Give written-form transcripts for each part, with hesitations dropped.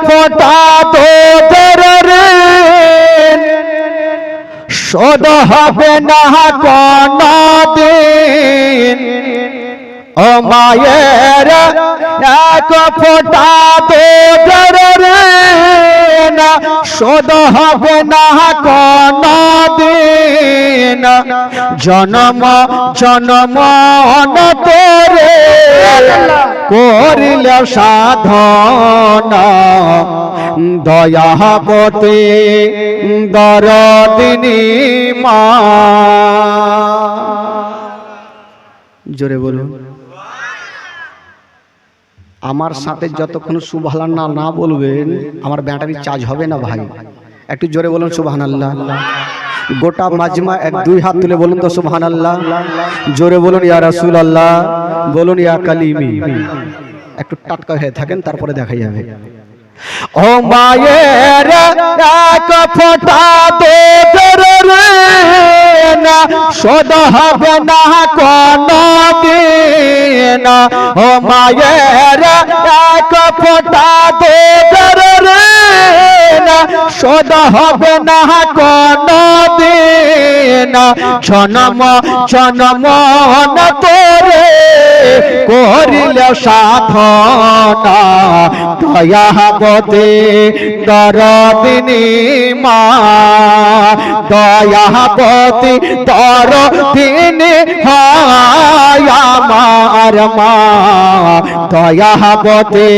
ফোঁটা তোদের ঋণ শোধ হবে না কোনদিন। ও মায়ের এক ফোঁটা তোদের ঋণ শোধ হবে না কোনদিন। জনম জনম তোরে করিলে সাধনা দয়াবতী দরদিনী মা। জোরে বলুন। আমার সাথে যতক্ষণ সুবহানাল্লাহ না বলবেন আমার ব্যাটারি চার্জ হবে না ভাই। একটু জোরে বলুন সুবহানাল্লাহ। গোটা মাজমা এক দুই হাত তুলে বলুন তো সুবহানাল্লাহ। জোরে বলুন ইয়া রাসূলুল্লাহ, বলুন ইয়া কালিমি। একটু টাটকা হয়ে থাকেন তারপরে দেখা যাবে। ও মায়ের এক ফোঁটা তোদের ঋণ শোধ হবে না কোনদিন। ও মায়ের এক ফোঁটা তোদের ঋণ শোধ হবে না কোনদিন। জনম জনম তোরে করিলে সাধনা দয়াবতী দরদিনী মা। দয়াবতী দরদিনী হয় আমার মা। দয়াবতী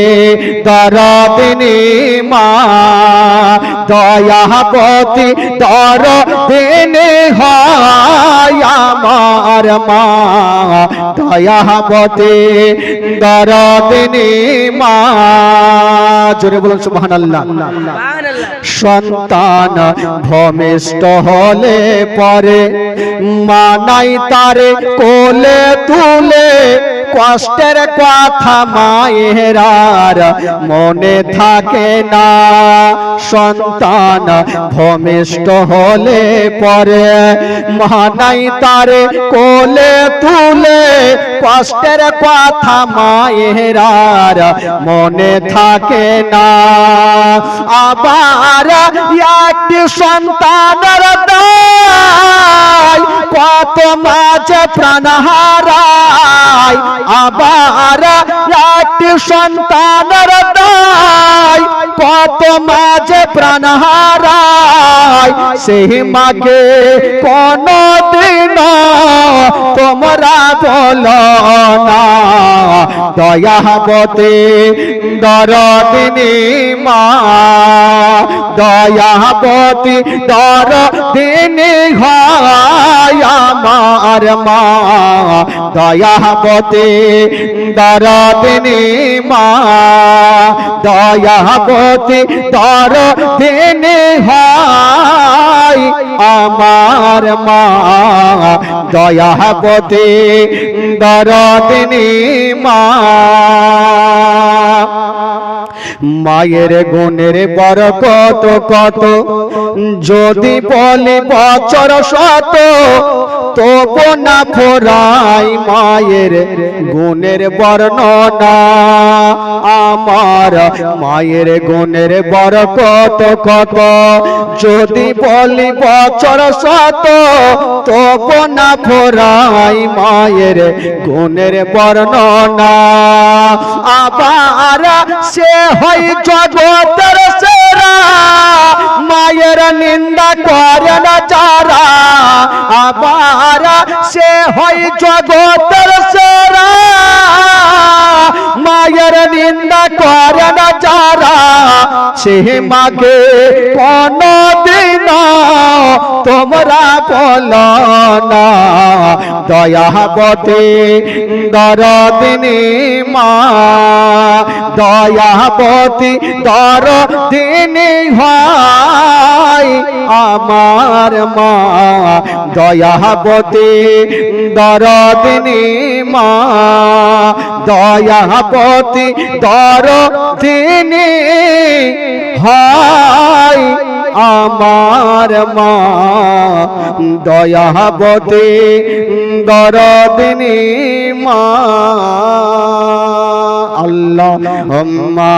দরদিনী মা। দয়াবতী দরদিনী হয় আমার মা। দয়াবতী দরদিনী মা। জোরে বলুন সুবহানাল্লাহ। সন্তান ভূমিষ্ঠ হলে পরে মানাই তারে কোলে তুলে কষ্টের কথা মায়েরার মনে থাকে না। সন্তান ভূমিষ্ঠ হলে পরে মানাই তারে কোলে তুলে কষ্টের কথা মায়েরার মনে থাকে না। আবার একটি সন্তানের দায় কত মাঝে প্রাণ হারায়। আবার একটি সন্তানের দায় কত মাঝে প্রাণ হারায়। সেই মাকে কোনদিন তোমরা বলো না দয়াবতী দরদিনী মা। দয়াবতী দরদিনী হয় আমার মা। দয়াবতী দরদিনী মা। দয়াবতী দরদিনী হয় আমার মা। দয়াবতী দরদিনী মা। মায়ের গুণের বরকত কত যদি বলি বছর শত তবু না ফোরাই মায়ের গুণের বর্ণনা। আমার মায়ের গুণের বরকত কত যদি বলি বছর শত তবু না ফোরাই মায়ের গুণের বর্ণনা। আবার সে হয় জগতের সেরা মায়ের নিন্দা করে না যারা। আবার সে হয় জগতের সেরা মায়ের নিন্দা করে না যারা। সে মাকে কোনদিন তোমরা বলো না দয়াবতী দরদিনী মা। দয়াবতী দরদিনী হয় আমার মা। দয়াবতী দরদিনী মা। দয়াবতী দরদিনী হয় আমার মা। দয়াবতী দরদিনী মা। আল্লাহুম্মা